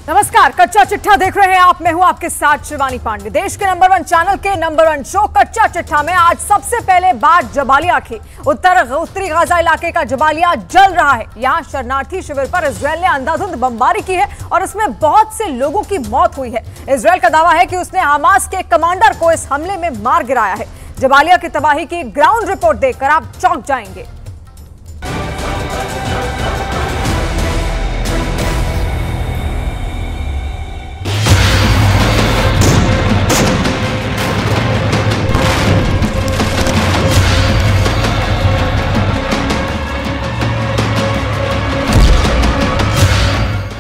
नमस्कार, कच्चा चिट्ठा देख रहे हैं आप। मैं हूं आपके साथ शिवानी पांडे। देश के नंबर 1 चैनल के नंबर 1 शो कच्चा चिट्ठा में आज सबसे पहले बात जबालिया की। उत्तरी गाजा इलाके का जबालिया जल रहा है। यहां शरणार्थी शिविर पर इजरायल ने अंधाधुंध बमबारी की है और इसमें बहुत से लोगों की मौत हुई है। इजरायल का दावा है कि उसने हमास के कमांडर को इस हमले में मार गिराया है। जबालिया की तबाही की ग्राउंड रिपोर्ट देखकर आप चौंक जाएंगे।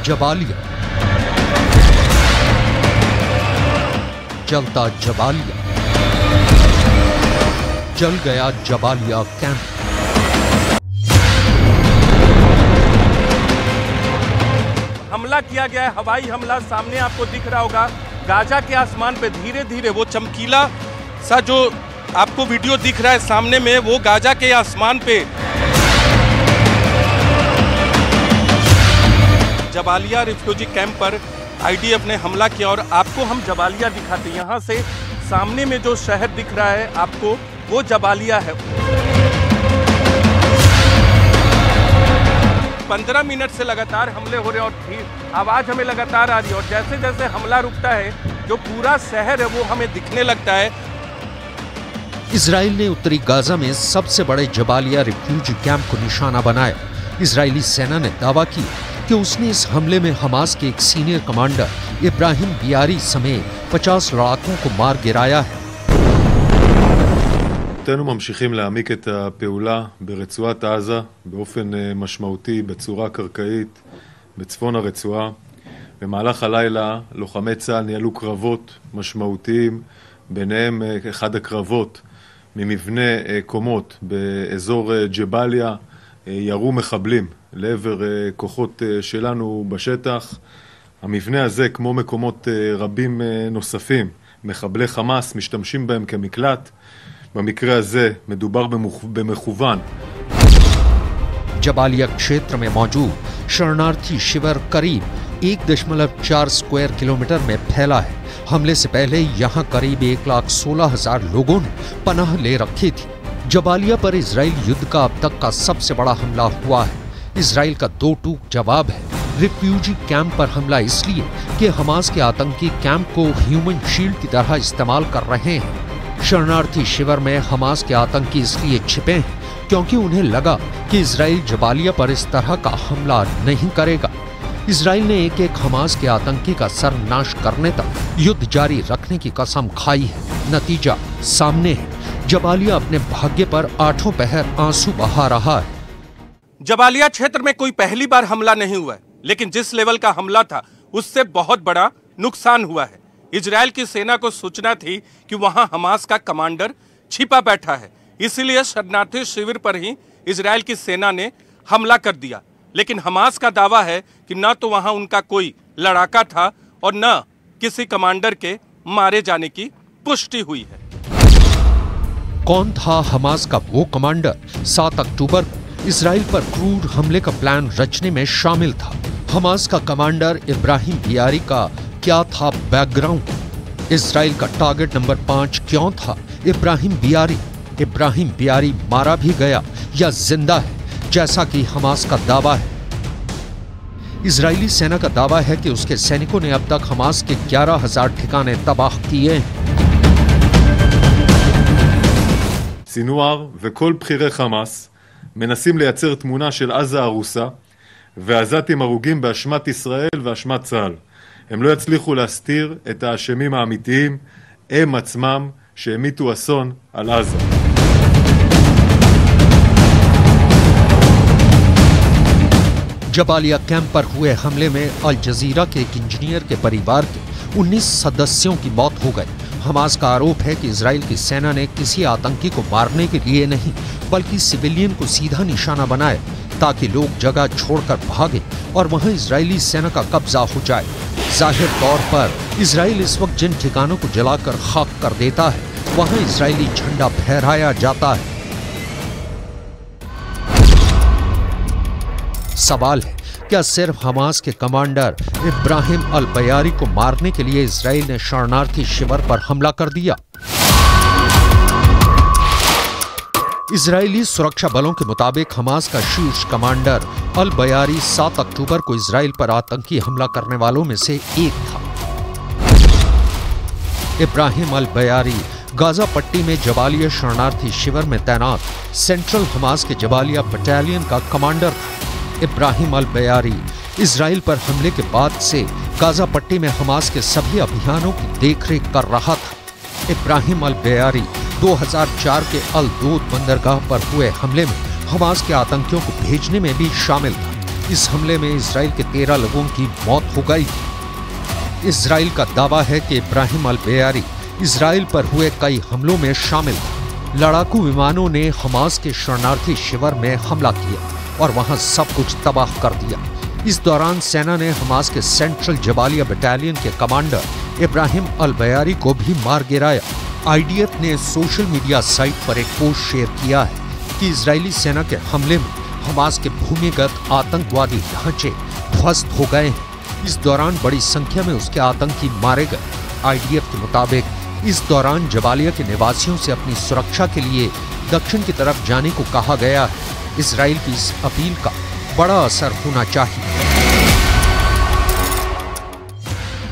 जबालिया, जलता जबालिया, जल गया जबालिया कैंप। हमला किया गया है, हवाई हमला सामने आपको दिख रहा होगा। गाजा के आसमान पे धीरे धीरे वो चमकीला सा जो आपको वीडियो दिख रहा है सामने में, वो गाजा के आसमान पे जबालिया रिफ्यूजी कैंप पर आईडीएफ ने हमला किया। और आपको हम जबालिया दिखाते हैं। यहाँ से सामने में जो शहर दिख रहा है आपको, वो जबालिया है। 15 मिनट से लगातार हमले हो रहे हैं और आवाज़ हमें लगातार आ रही है। और जैसे जैसे हमला रुकता है, जो पूरा शहर है वो हमें दिखने लगता है। इजराइल ने उत्तरी गाजा में सबसे बड़े जबालिया रिफ्यूजी कैंप को निशाना बनाया। इजरायली सेना ने दावा किया कि उसने इस हमले में हमास के एक सीनियर कमांडर इब्राहिम बियारी समेत 50 लड़ाकों को मार गिराया है। אנו ממשיכים להעמיק את הפעולה ברצועת עזה באופן משמעותי בצורה קרקעית בצפון הרצועה. במהלך הלילה לוחמי צה"ל ניהלו קרבות משמעותיים, ביניהם אחד הקרבות ממבנה קומות באזור ג'באליה. ירו מחבלים לעבר כוחות שלנו בשטח. המבנה הזה, כמו מקומות רבים נוספים, מחבלי חמאס משתמשים בהם כמקלט. במקרה הזה מדובר במכוון. जबालिया क्षेत्र में मौजूद शरणार्थी शिविर करीब 1.4 स्क्वायर किलोमीटर में फैला है। हमले से पहले यहां करीब 1,16,000 लोगों ने पनाह ले रखी थी। जबालिया पर इजराइल युद्ध का अब तक का सबसे बड़ा हमला हुआ है। इजराइल का दो टूक जवाब है। रिफ्यूजी कैंप पर हमला इसलिए कि हमास के आतंकी कैंप को ह्यूमन शील्ड की तरह इस्तेमाल कर रहे हैं। शरणार्थी शिविर में हमास के आतंकी इसलिए छिपे हैं क्योंकि उन्हें लगा कि इजराइल जबालिया पर इस तरह का हमला नहीं करेगा। इजराइल ने एक एक हमास के आतंकी का सर्वनाश करने तक युद्ध जारी रखने की कसम खाई है। नतीजा सामने है। जबालिया अपने भाग्य पर आठों पहर आंसू बहा रहा है। जबालिया क्षेत्र में कोई पहली बार हमला नहीं हुआ है, लेकिन जिस लेवल का हमला था उससे बहुत बड़ा नुकसान हुआ है। इजरायल की सेना को सूचना थी कि वहां हमास का कमांडर छिपा बैठा है, इसलिए शरणार्थी शिविर पर ही इजरायल की सेना ने हमला कर दिया। लेकिन हमास का दावा है कि न तो वहां उनका कोई लड़ाका था और न किसी कमांडर के मारे जाने की पुष्टि हुई है। कौन था हमास का वो कमांडर? 7 अक्टूबर को इजराइल पर क्रूर हमले का प्लान रचने में शामिल था। हमास का कमांडर इब्राहिम बियारी का क्या था बैकग्राउंड? इजराइल का टारगेट नंबर 5 क्यों था इब्राहिम बियारी? इब्राहिम बियारी मारा भी गया या जिंदा है जैसा कि हमास का दावा है? इजरायली सेना का दावा है कि उसके सैनिकों ने अब तक हमास के 11,000 ठिकाने तबाह किए हैं। סינואר וכל בכירי חמאס מנסים לייצר תמונה של עזה הרוסה ועזתים הרוגים באשמת ישראל ואשמת צה"ל. הם לא יצליחו להסתיר את האשמים האמיתיים, הם עצמם שהמיתו אסון על עזה. जबालिया कैंप पर हुए हमले में अल जजीरा के एक इंजीनियर के परिवार के 19 सदस्यों की मौत हो गई। हमास का आरोप है कि इजराइल की सेना ने किसी आतंकी को मारने के लिए नहीं बल्कि सिविलियन को सीधा निशाना बनाया ताकि लोग जगह छोड़कर भागें और वहां इजरायली सेना का कब्जा हो जाए। जाहिर तौर पर इजराइल इस वक्त जिन ठिकानों को जलाकर खाक कर देता है वहां इजरायली झंडा फहराया जाता है। सवाल है क्या सिर्फ हमास के कमांडर इब्राहिम अल बयारी को मारने के लिए इजराइल ने शरणार्थी शिविर पर हमला कर दिया? इजरायली सुरक्षा बलों के मुताबिक हमास का शीर्ष कमांडर अल बयारी 7 अक्टूबर को इजराइल पर आतंकी हमला करने वालों में से एक था। इब्राहिम अल बयारी गाजा पट्टी में जबालिया शरणार्थी शिविर में तैनात सेंट्रल हमास के जबालिया बटालियन का कमांडर था। इब्राहिम अल बयारी इजराइल पर हमले के बाद से गाजा पट्टी में हमास के सभी अभियानों की देखरेख कर रहा था। इब्राहिम अल बयारी 2004 के अल दूत बंदरगाह पर हुए हमले में हमास के आतंकियों को भेजने में भी शामिल था। इस हमले में इजराइल के 13 लोगों की मौत हो गई थी। इजराइल का दावा है कि इब्राहिम अल बयारी इजराइल पर हुए कई हमलों में शामिल था। लड़ाकू विमानों ने हमास के शरणार्थी शिविर में हमला किया और वहां सब कुछ तबाह कर दिया। इस दौरान सेना ने हमास के सेंट्रल जबालिया बटालियन के कमांडर इब्राहिम अल बयारी को भी मार गिराया। आईडीएफ ने सोशल मीडिया साइट पर एक पोस्ट शेयर किया है कि इजरायली सेना के हमले में हमास के भूमिगत आतंकवादी ढांचे ध्वस्त हो गए हैं। इस दौरान बड़ी संख्या में उसके आतंकी मारे गए। आईडीएफ के मुताबिक इस दौरान जबालिया के निवासियों से अपनी सुरक्षा के लिए दक्षिण की तरफ जाने को कहा गया है। इजराइल की इस अपील का बड़ा असर होना चाहिए,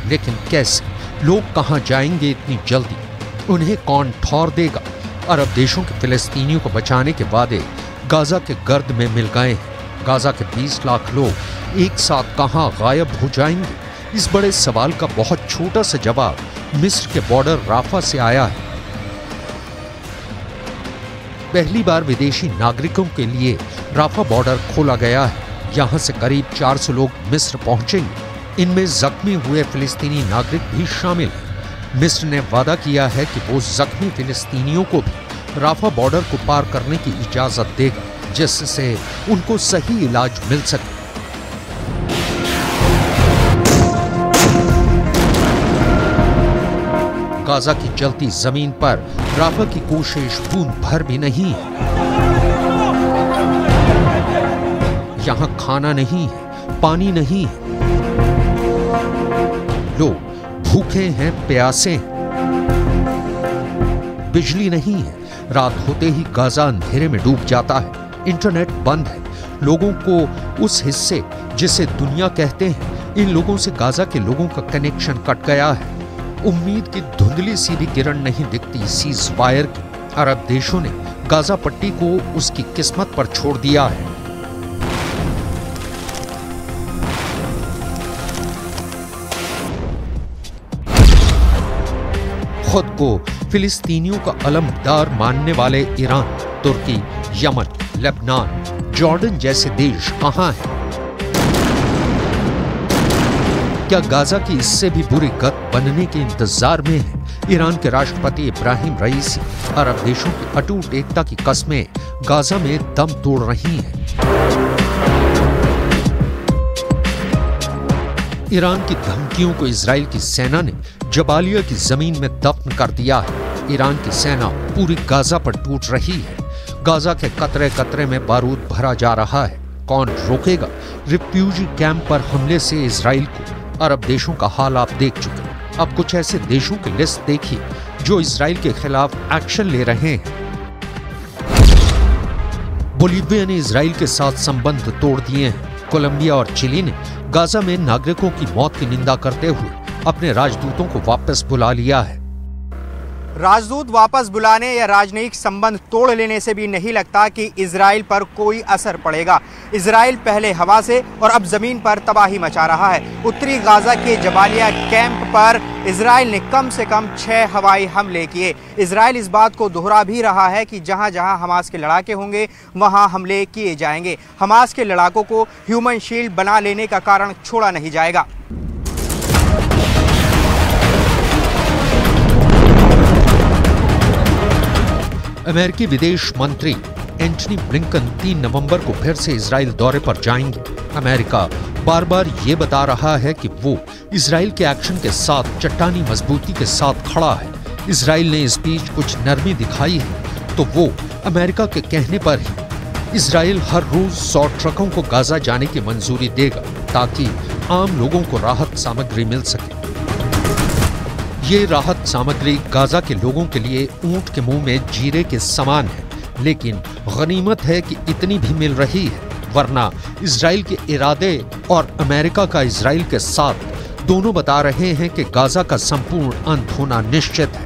लेकिन कैसे? लोग कहां जाएंगे इतनी जल्दी? उन्हें कौन ठौर देगा? अरब देशों के फिलिस्तीनियों को बचाने के वादे गाजा के गर्द में मिल गए हैं। गाजा के 20 लाख लोग एक साथ कहां गायब हो जाएंगे? इस बड़े सवाल का बहुत छोटा सा जवाब मिस्र के बॉर्डर राफा से आया है। पहली बार विदेशी नागरिकों के लिए राफा बॉर्डर खोला गया है। यहां से करीब 400 लोग मिस्र पहुंचेंगे। इनमें जख्मी हुए फिलिस्तीनी नागरिक भी शामिल हैं। मिस्र ने वादा किया है कि वो जख्मी फिलिस्तीनियों को भी राफा बॉर्डर को पार करने की इजाजत देगा, जिससे उनको सही इलाज मिल सके। गाजा की जलती जमीन पर राफा की कोशिश बूंद भर भी नहीं है। यहां खाना नहीं है, पानी नहीं है, लोग भूखे हैं, प्यासे हैं, बिजली नहीं है। रात होते ही गाजा अंधेरे में डूब जाता है। इंटरनेट बंद है। लोगों को उस हिस्से जिसे दुनिया कहते हैं, इन लोगों से गाजा के लोगों का कनेक्शन कट गया है। उम्मीद की धुंधली सी भी किरण नहीं दिखती सीज फायर की। अरब देशों ने गाजा पट्टी को उसकी किस्मत पर छोड़ दिया है। खुद को फिलिस्तीनियों का अलमदार मानने वाले ईरान, तुर्की, यमन, लेबनान, जॉर्डन जैसे देश कहां हैं? क्या गाजा की इससे भी बुरी गत बनने के इंतजार में है? ईरान के राष्ट्रपति इब्राहिम रईसी अरब देशों की अटूट एकता की कस्में गाजा में दम तोड़ रही हैं। ईरान की धमकियों को इजराइल की सेना ने जबालिया की जमीन में दफन कर दिया है। ईरान की सेना पूरी गाजा पर टूट रही है। गाजा के कतरे कतरे में बारूद भरा जा रहा है। कौन रोकेगा? रिफ्यूजी कैंप पर हमले से इजराइल को अरब देशों का हाल आप देख चुके। अब कुछ ऐसे देशों की लिस्ट देखिए जो इजराइल के खिलाफ एक्शन ले रहे हैं। बोलीविया ने इजराइल के साथ संबंध तोड़ दिए हैं। कोलंबिया और चिली ने गाजा में नागरिकों की मौत की निंदा करते हुए अपने राजदूतों को वापस बुला लिया है। राजदूत वापस बुलाने या राजनयिक संबंध तोड़ लेने से भी नहीं लगता कि इजराइल पर कोई असर पड़ेगा। इजराइल पहले हवा से और अब जमीन पर तबाही मचा रहा है। उत्तरी गाजा के जबालिया कैंप पर इजराइल ने कम से कम 6 हवाई हमले किए। इजराइल इस बात को दोहरा भी रहा है कि जहां जहां हमास के लड़ाके होंगे वहां हमले किए जाएंगे। हमास के लड़ाकों को ह्यूमन शील्ड बना लेने का कारण छोड़ा नहीं जाएगा। अमेरिकी विदेश मंत्री एंटनी ब्लिंकन 3 नवंबर को फिर से इजराइल दौरे पर जाएंगे। अमेरिका बार बार ये बता रहा है कि वो इजराइल के एक्शन के साथ चट्टानी मजबूती के साथ खड़ा है। इजराइल ने इस बीच कुछ नरमी दिखाई है तो वो अमेरिका के कहने पर ही इजराइल हर रोज 100 ट्रकों को गाजा जाने की मंजूरी देगा ताकि आम लोगों को राहत सामग्री मिल सके। ये राहत सामग्री गाजा के लोगों के लिए ऊंट के मुंह में जीरे के समान है, लेकिन गनीमत है कि इतनी भी मिल रही है, वरना इजराइल के इरादे और अमेरिका का इजराइल के साथ दोनों बता रहे हैं कि गाजा का संपूर्ण अंत होना निश्चित है।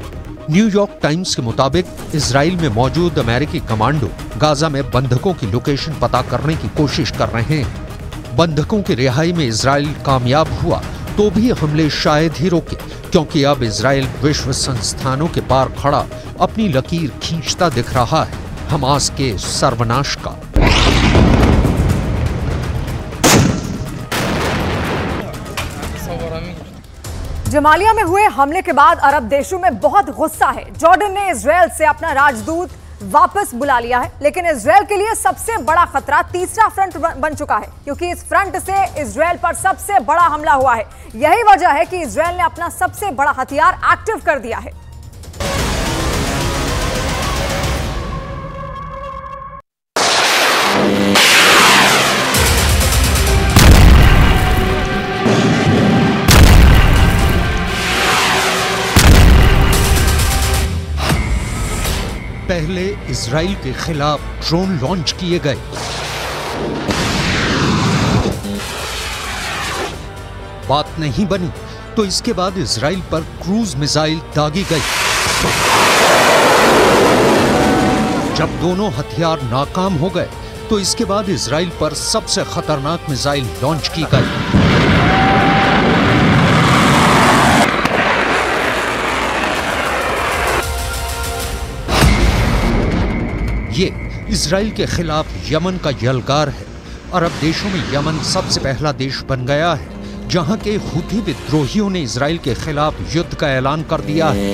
न्यूयॉर्क टाइम्स के मुताबिक इजराइल में मौजूद अमेरिकी कमांडो गाजा में बंधकों की लोकेशन पता करने की कोशिश कर रहे हैं। बंधकों की रिहाई में इजराइल कामयाब हुआ तो भी हमले शायद ही रोके, क्योंकि अब इजराइल विश्व संस्थानों के पार खड़ा अपनी लकीर खींचता दिख रहा है हमास के सर्वनाश का। जमालिया में हुए हमले के बाद अरब देशों में बहुत गुस्सा है। जॉर्डन ने इजराइल से अपना राजदूत वापस बुला लिया है, लेकिन इजराइल के लिए सबसे बड़ा खतरा तीसरा फ्रंट बन चुका है, क्योंकि इस फ्रंट से इजराइल पर सबसे बड़ा हमला हुआ है। यही वजह है कि इजराइल ने अपना सबसे बड़ा हथियार एक्टिव कर दिया है। पहले इजराइल के खिलाफ ड्रोन लॉन्च किए गए, बात नहीं बनी तो इसके बाद इजराइल पर क्रूज मिसाइल दागी गई। जब दोनों हथियार नाकाम हो गए तो इसके बाद इजराइल पर सबसे खतरनाक मिसाइल लॉन्च की गई। ये इजराइल के खिलाफ यमन का यलगार है। अरब देशों में यमन सबसे पहला देश बन गया है जहां के हुथी विद्रोहियों ने इजराइल के खिलाफ युद्ध का ऐलान कर दिया है।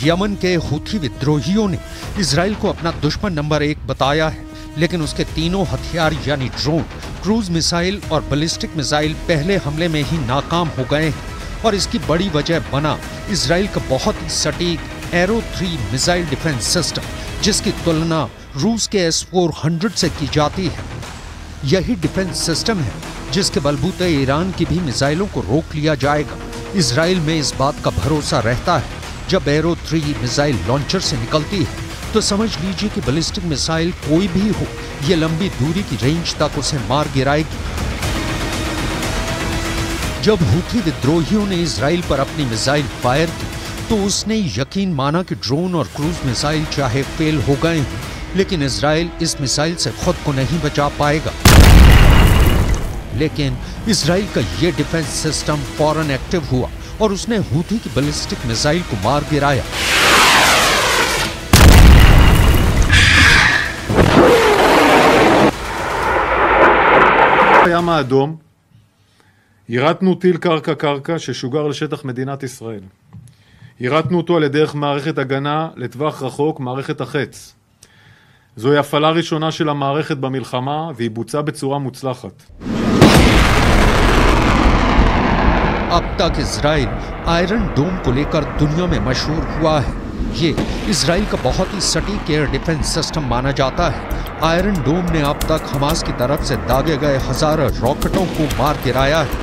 यमन के हुथी विद्रोहियों ने इजराइल को अपना दुश्मन नंबर 1 बताया है, लेकिन उसके तीनों हथियार यानी ड्रोन, क्रूज मिसाइल और बैलिस्टिक मिसाइल पहले हमले में ही नाकाम हो गए हैं। और इसकी बड़ी वजह बना इजराइल का बहुत ही सटीक एरो 3 मिसाइल डिफेंस सिस्टम, जिसकी तुलना रूस के S-400 से की जाती है। यही डिफेंस सिस्टम है जिसके बलबूते ईरान की भी मिसाइलों को रोक लिया जाएगा। इजराइल में इस बात का भरोसा रहता है जब एरो 3 मिसाइल लॉन्चर से निकलती है तो समझ लीजिए कि बैलिस्टिक मिसाइल कोई भी हो, ये लंबी दूरी की रेंज तक उसे मार गिराएगी। जब हुथी विद्रोहियों ने इजराइल पर अपनी मिसाइल फायर की तो उसने यकीन माना कि ड्रोन और क्रूज मिसाइल चाहे फेल हो गए हैं, लेकिन इजराइल इस मिसाइल से खुद को नहीं बचा पाएगा। लेकिन इजराइल का ये डिफेंस सिस्टम फौरन एक्टिव हुआ और उसने हुथी की बैलिस्टिक मिसाइल को मार गिराया। הים האדום, יירטנו טיל קרקע ששוגר לשטח מדינת ישראל. יירטנו אותו על ידי מערכת הגנה לטווח רחוק, מערכת החץ. זוהי הפעלה ראשונה של המערכת במלחמה והיא בוצעה בצורה מוצלחת. अब तक इजराइल आयरन डोम को लेकर दुनिया में मशहूर हुआ है। ये इजराइल का बहुत ही सटीक एयर डिफेंस सिस्टम माना जाता है। आयरन डोम ने अब तक हमास की तरफ से दागे गए हजारों रॉकेटों को मार गिराया है।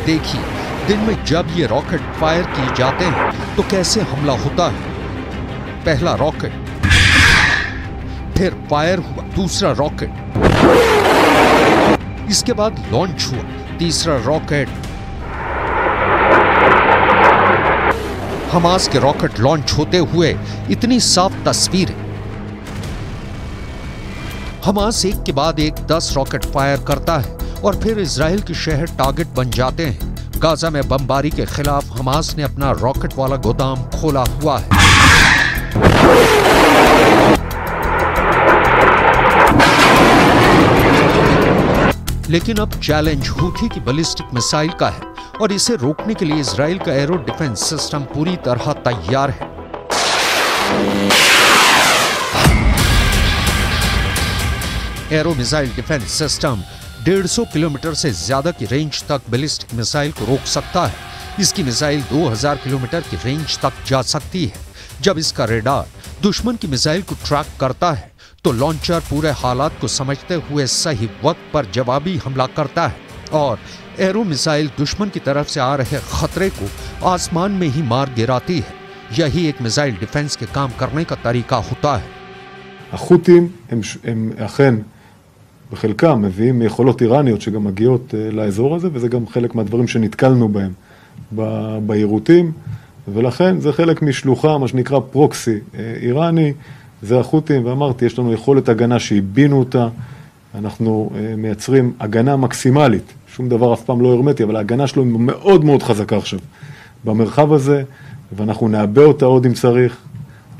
देखिए, दिन में जब ये रॉकेट फायर किए जाते हैं तो कैसे हमला होता है। पहला रॉकेट, फिर फायर हुआ दूसरा रॉकेट, इसके बाद लॉन्च हुआ तीसरा रॉकेट। हमास के रॉकेट लॉन्च होते हुए इतनी साफ तस्वीरें। हमास एक के बाद एक 10 रॉकेट फायर करता है और फिर इजराइल के शहर टारगेट बन जाते हैं। गाजा में बमबारी के खिलाफ हमास ने अपना रॉकेट वाला गोदाम खोला हुआ है। लेकिन अब चैलेंज हुथी की बैलिस्टिक मिसाइल का है और इसे रोकने के लिए इजराइल का एरो डिफेंस सिस्टम पूरी तरह तैयार है। Arrow missile defence system 150 kilometre से ज्यादा की रेंज तक बैलिस्टिक मिसाइल को रोक सकता है। इसकी मिसाइल 2000 किलोमीटर की रेंज तक जा सकती है। जब इसका रेडार दुश्मन की मिसाइल को ट्रैक करता है तो लॉन्चर पूरे हालात को समझते हुए सही वक्त पर जवाबी हमला करता है और एरो मिसाइल दुश्मन की तरफ से आ रहे खतरे को आसमान में ही मार गिराती है। यही एक मिसाइल डिफेंस के काम करने का तरीका होता है। החות'ים הם אכן בחלקם מביאים יכולות איראניות שגם מגיעות לאזור הזה, וזה גם חלק מהדברים שנתקלנו בהם ביירוטים, ולכן זה חלק משלוחה, מה שנקרא פרוקסי איראני, זה החות'ים, ואמרתי, יש לנו יכולת הגנה שהבינו אותה, אנחנו מייצרים הגנה מקסימלית, שום דבר אף פעם לא הרמטי, אבל ההגנה שלו מאוד מאוד חזקה עכשיו במרחב הזה, ואנחנו נעבה אותה עוד אם צריך,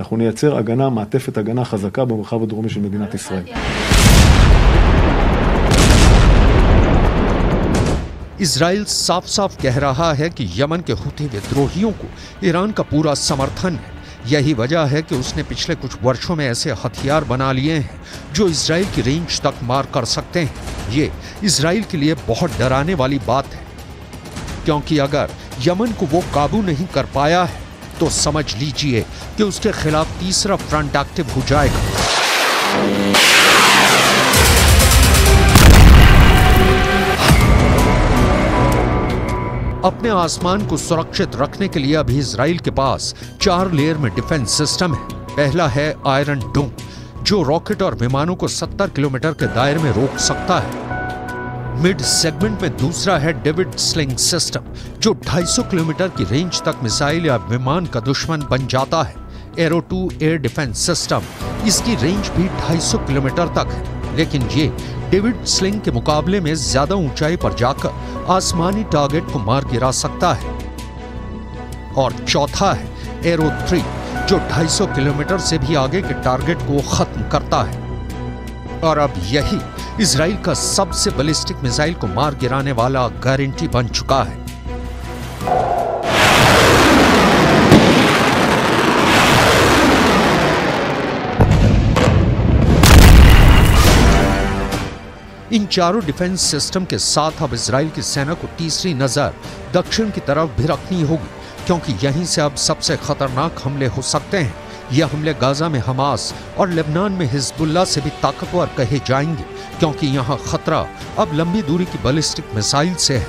אנחנו נייצר הגנה, מעטפת הגנה חזקה במרחב הדרומי של מדינת ישראל. इजराइल साफ साफ कह रहा है कि यमन के हुती विद्रोहियों को ईरान का पूरा समर्थन है। यही वजह है कि उसने पिछले कुछ वर्षों में ऐसे हथियार बना लिए हैं जो इजराइल की रेंज तक मार कर सकते हैं। ये इजराइल के लिए बहुत डराने वाली बात है, क्योंकि अगर यमन को वो काबू नहीं कर पाया है तो समझ लीजिए कि उसके खिलाफ तीसरा फ्रंट एक्टिव हो जाएगा। अपने आसमान को सुरक्षित रखने के लिए अभी इजराइल के पास 4 लेयर में डिफेंस सिस्टम है। पहला है आयरन डोम, जो रॉकेट और विमानों को 70 किलोमीटर के दायरे में रोक सकता है। मिड सेगमेंट में दूसरा है डेविड स्लिंग सिस्टम, जो 250 किलोमीटर की रेंज तक मिसाइल या विमान का दुश्मन बन जाता है। एरो 2 एयर डिफेंस सिस्टम, इसकी रेंज भी 250 किलोमीटर तक है, लेकिन ये डेविड स्लिंग के मुकाबले में ज्यादा ऊंचाई पर जाकर आसमानी टारगेट को मार गिरा सकता है। और चौथा है एरो 3, जो 250 किलोमीटर से भी आगे के टारगेट को खत्म करता है। और अब यही इजराइल का सबसे बैलिस्टिक मिसाइल को मार गिराने वाला गारंटी बन चुका है। इन चारों डिफेंस सिस्टम के साथ अब इजराइल की सेना को तीसरी नजर दक्षिण की तरफ भी रखनी होगी, क्योंकि यहीं से अब सबसे खतरनाक हमले हो सकते हैं। यह हमले गाजा में हमास और लेबनान में हिजबुल्लाह से भी ताकतवर कहे जाएंगे, क्योंकि यहाँ खतरा अब लंबी दूरी की बैलिस्टिक मिसाइल से है।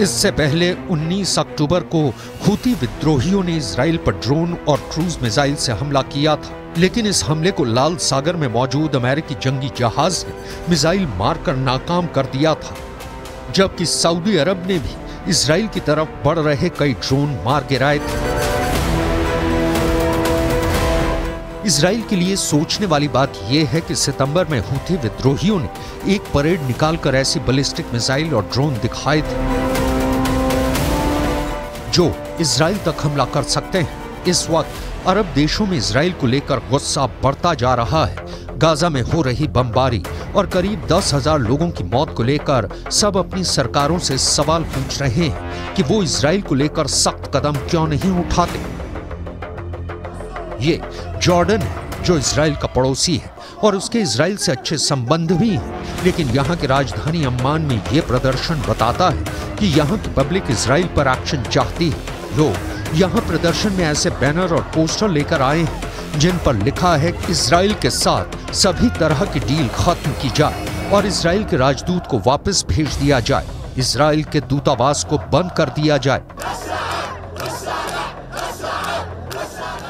इससे पहले 19 अक्टूबर को हुती विद्रोहियों ने इजराइल पर ड्रोन और क्रूज मिसाइल से हमला किया था, लेकिन इस हमले को लाल सागर में मौजूद अमेरिकी जंगी जहाज ने मिसाइल मारकर नाकाम कर दिया था, जबकि सऊदी अरब ने भी इजराइल की तरफ बढ़ रहे कई ड्रोन मार गिराए थे। इजराइल के लिए सोचने वाली बात यह है कि सितंबर में हुती विद्रोहियों ने एक परेड निकालकर ऐसी बैलिस्टिक मिसाइल और ड्रोन दिखाए थे जो इजराइल तक हमला कर सकते हैं। इस वक्त अरब देशों में इजराइल को लेकर गुस्सा बढ़ता जा रहा है। गाजा में हो रही बमबारी और करीब 10,000 लोगों की मौत को लेकर सब अपनी सरकारों से सवाल पूछ रहे हैं कि वो इजराइल को लेकर सख्त कदम क्यों नहीं उठाते। ये जॉर्डन है जो इजराइल का पड़ोसी है और उसके इजराइल से अच्छे संबंध भी हैं, लेकिन यहाँ की राजधानी अम्मान में ये प्रदर्शन बताता है कि यहाँ की पब्लिक इजराइल पर एक्शन चाहती है। लोग यहाँ प्रदर्शन में ऐसे बैनर और पोस्टर लेकर आए हैं जिन पर लिखा है कि इजराइल के साथ सभी तरह की डील खत्म की जाए और इजराइल के राजदूत को वापस भेज दिया जाए, इजराइल के दूतावास को बंद कर दिया जाए।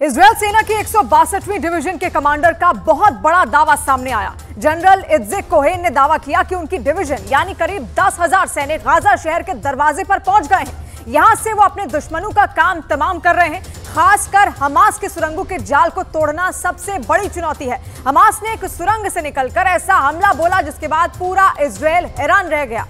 इजरायल सेना की 162वीं डिवीजन के कमांडर का बहुत बड़ा दावा सामने आया। जनरल इत्ज़ेक कोहेन ने दावा किया कि उनकी डिवीजन यानी करीब 10,000 सैनिक गाजा शहर के दरवाजे पर पहुंच गए हैं। यहां से वो अपने दुश्मनों का काम तमाम कर रहे हैं। खासकर हमास के सुरंगों के जाल को तोड़ना सबसे बड़ी चुनौती है। हमास ने एक सुरंग से निकलकर ऐसा हमला बोला जिसके बाद पूरा इजरायल हैरान रह गया।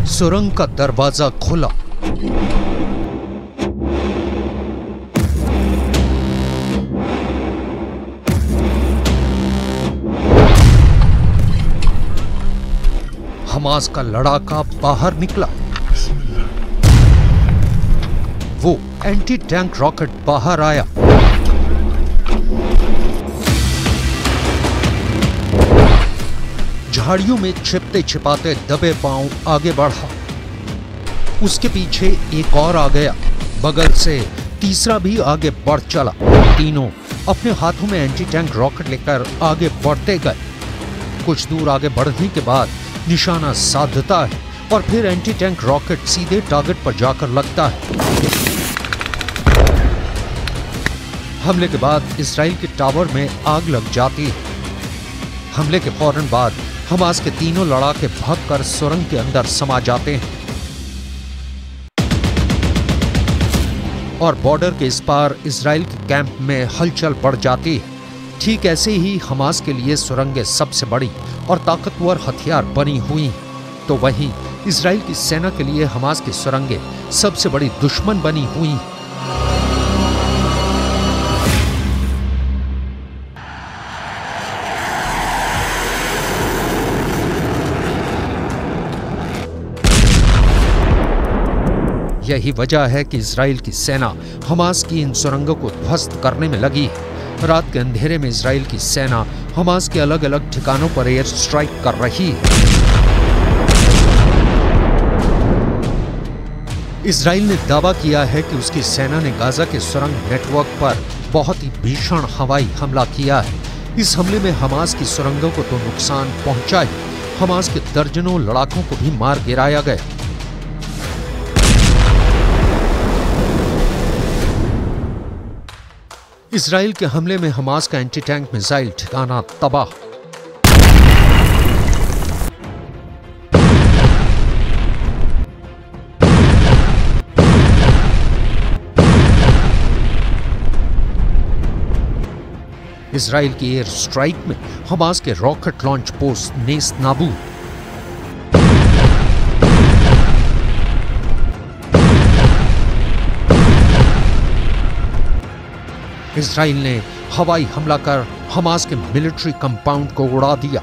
सुरंग का दरवाजा खुला। हमास का लड़ाका बाहर निकला। वो एंटी टैंक रॉकेट बाहर आया। झाड़ियों में छिपते छिपाते दबे पांव आगे बढ़ा। उसके पीछे एक और आ गया। बगल से तीसरा भी आगे बढ़ चला। तीनों अपने हाथों में एंटी टैंक रॉकेट लेकर आगे बढ़ते गए। कुछ दूर आगे बढ़ने के बाद निशाना साधता है और फिर एंटी टैंक रॉकेट सीधे टारगेट पर जाकर लगता है। हमले के बाद इजराइल के टावर में आग लग जाती है। हमले के फौरन बाद हमास के तीनों लड़ाके भागकर सुरंग के अंदर समा जाते हैं और बॉर्डर के इस पार इजराइल के कैंप में हलचल बढ़ जाती है। ठीक ऐसे ही हमास के लिए सुरंगें सबसे बड़ी और ताकतवर हथियार बनी हुई तो वहीं इजराइल की सेना के लिए हमास की सुरंगें सबसे बड़ी दुश्मन बनी हुई। यही वजह है कि इजराइल की सेना हमास की इन सुरंगों को ध्वस्त करने में लगी है। रात के अंधेरे में इजराइल की सेना हमास के अलग अलग ठिकानों पर एयर स्ट्राइक कर रही है। इजराइल ने दावा किया है कि उसकी सेना ने गाजा के सुरंग नेटवर्क पर बहुत ही भीषण हवाई हमला किया है। इस हमले में हमास की सुरंगों को तो नुकसान पहुंचा ही, हमास के दर्जनों लड़ाकों को भी मार गिराया गया। इजराइल के हमले में हमास का एंटी टैंक मिसाइल ठिकाना तबाह। इजराइल की एयर स्ट्राइक में हमास के रॉकेट लॉन्च पोस्ट नेस्त नाबूद। इजराइल ने हवाई हमला कर हमास के मिलिट्री कंपाउंड को उड़ा दिया।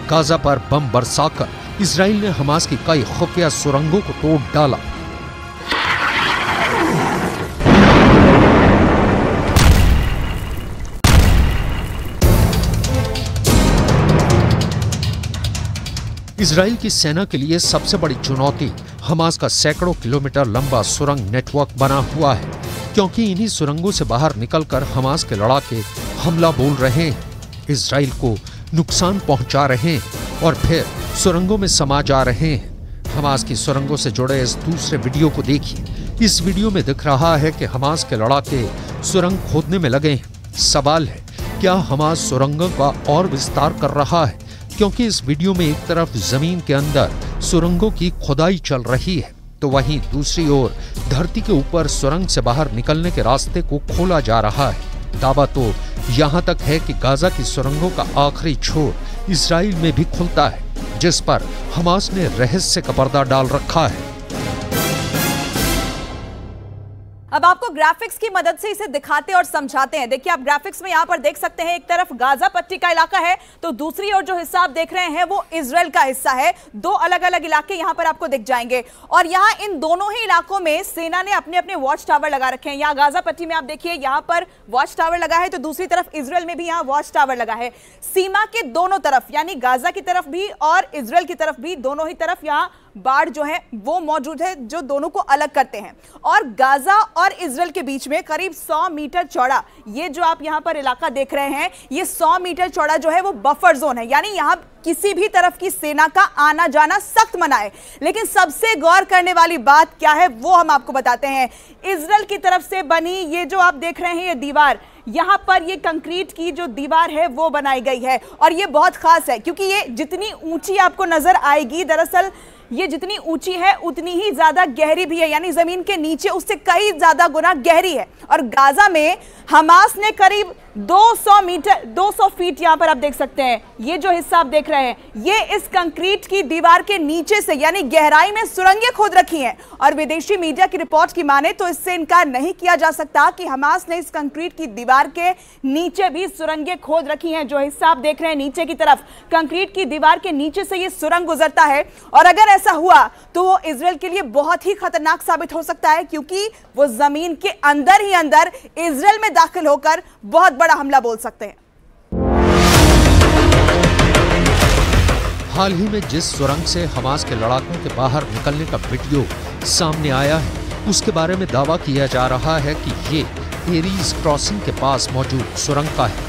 गाजा पर बम बरसाकर इजराइल ने हमास की कई खुफिया सुरंगों को तोड़ डाला। इजराइल की सेना के लिए सबसे बड़ी चुनौती हमास का सैकड़ों किलोमीटर लंबा सुरंग नेटवर्क बना हुआ है, क्योंकि इन्हीं सुरंगों से बाहर निकलकर हमास के लड़ाके हमला बोल रहे हैं, इजराइल को नुकसान पहुंचा रहे हैं और फिर सुरंगों में समा जा रहे हैं। हमास की सुरंगों से जुड़े इस दूसरे वीडियो को देखिए। इस वीडियो में दिख रहा है कि हमास के लड़ाके सुरंग खोदने में लगे हैं। सवाल है, क्या हमास सुरंगों का और विस्तार कर रहा है? क्योंकि इस वीडियो में एक तरफ जमीन के अंदर सुरंगों की खुदाई चल रही है, तो वहीं दूसरी ओर धरती के ऊपर सुरंग से बाहर निकलने के रास्ते को खोला जा रहा है। दावा तो यहाँ तक है कि गाजा की सुरंगों का आखिरी छोर इजराइल में भी खुलता है, जिस पर हमास ने रहस्य का पर्दा डाल रखा है। अब आपको ग्राफिक्स की मदद से इसे दिखाते और समझाते हैं। देखिए, आप ग्राफिक्स में यहां पर देख सकते हैं, एक तरफ गाजा पट्टी का इलाका है, तो दूसरी ओर जो हिस्सा आप देख रहे हैं वो इजराइल का हिस्सा है। दो अलग अलग इलाके यहां पर आपको दिख जाएंगे और यहां इन दोनों ही इलाकों में सेना ने अपने अपने वॉच टावर लगा रखे हैं। यहां गाजा पट्टी में आप देखिए, यहां पर वॉच टावर लगा है, तो दूसरी तरफ इजराइल में भी यहां वॉच टावर लगा है। सीमा के दोनों तरफ, यानी गाजा की तरफ भी और इजराइल की तरफ भी, दोनों ही तरफ यहां बाड़ जो है वो मौजूद है, जो दोनों को अलग करते हैं। और गाजा और इजराइल के बीच में करीब 100 मीटर चौड़ा ये जो आप यहां पर इलाका देख रहे हैं, ये 100 मीटर चौड़ा जो है वो बफर जोन है, यानी यहां किसी भी तरफ की सेना का आना जाना सख्त मना है। लेकिन सबसे गौर करने वाली बात क्या है वो हम आपको बताते हैं। इजराइल की तरफ से बनी ये जो आप देख रहे हैं ये दीवार, यहां पर ये कंक्रीट की जो दीवार है वो बनाई गई है और ये बहुत खास है क्योंकि ये जितनी ऊंची आपको नजर आएगी, दरअसल ये जितनी ऊंची है उतनी ही ज्यादा गहरी भी है, यानी जमीन के नीचे उससे कई ज्यादा गुना गहरी है। और गाजा में हमास ने करीब 200 फीट यहां पर आप देख सकते हैं, ये जो हिस्सा आप देख रहे हैं ये इस कंक्रीट की दीवार के नीचे से यानी गहराई में सुरंगें खोद रखी हैं। और विदेशी मीडिया की रिपोर्ट की माने तो इससे इनकार नहीं किया जा सकता कि हमास ने इस कंक्रीट की दीवार के नीचे भी सुरंगें खोद रखी हैं। जो हिस्सा आप देख रहे हैं नीचे की तरफ, कंक्रीट की दीवार के नीचे से ये सुरंग गुजरता है और अगर ऐसा हुआ तो वो इजराइल के लिए बहुत ही खतरनाक साबित हो सकता है, क्योंकि वो जमीन के अंदर ही अंदर इजराइल में दाखिल होकर बहुत बड़ा हमला बोल सकते हैं। हाल ही में जिस सुरंग से हमास के लड़ाकों के बाहर निकलने का वीडियो सामने आया है, उसके बारे में दावा किया जा रहा है कि ये एरीज क्रॉसिंग के पास मौजूद सुरंग का है।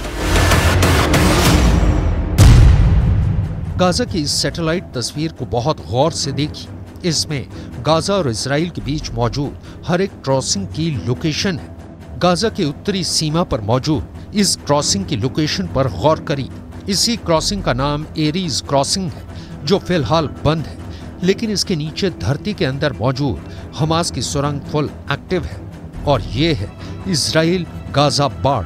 गाजा की इस सैटेलाइट तस्वीर को बहुत गौर से देखिए। इसमें गाजा और इजराइल के बीच मौजूद हर एक क्रॉसिंग की लोकेशन है। गाजा के उत्तरी सीमा पर मौजूद इस क्रॉसिंग की लोकेशन पर गौर करिए। इसी क्रॉसिंग का नाम एरीज क्रॉसिंग है, जो फिलहाल बंद है, लेकिन इसके नीचे धरती के अंदर मौजूद हमास की सुरंग फुल एक्टिव है और ये है इजराइल गाजा बाड़।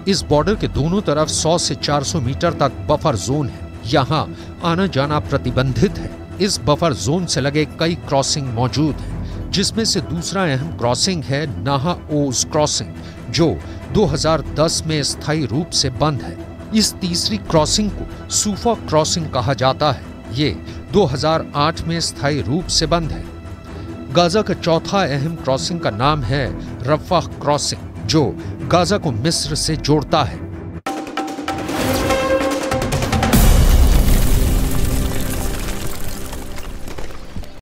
इस बॉर्डर के दोनों तरफ 100 से 400 मीटर तक बफर जोन है। यहाँ आना जाना प्रतिबंधित है। इस बफर जोन से लगे कई क्रॉसिंग मौजूद हैं, जिसमें से दूसरा अहम क्रॉसिंग है नाहा ओज क्रॉसिंग, जो 2010 में स्थायी रूप से बंद है। इस तीसरी क्रॉसिंग को सूफा क्रॉसिंग कहा जाता है। ये 2008 में स्थायी रूप से बंद है। गाजा का चौथा अहम क्रॉसिंग का नाम है रफाह क्रॉसिंग, जो गाजा को मिस्र से जोड़ता है।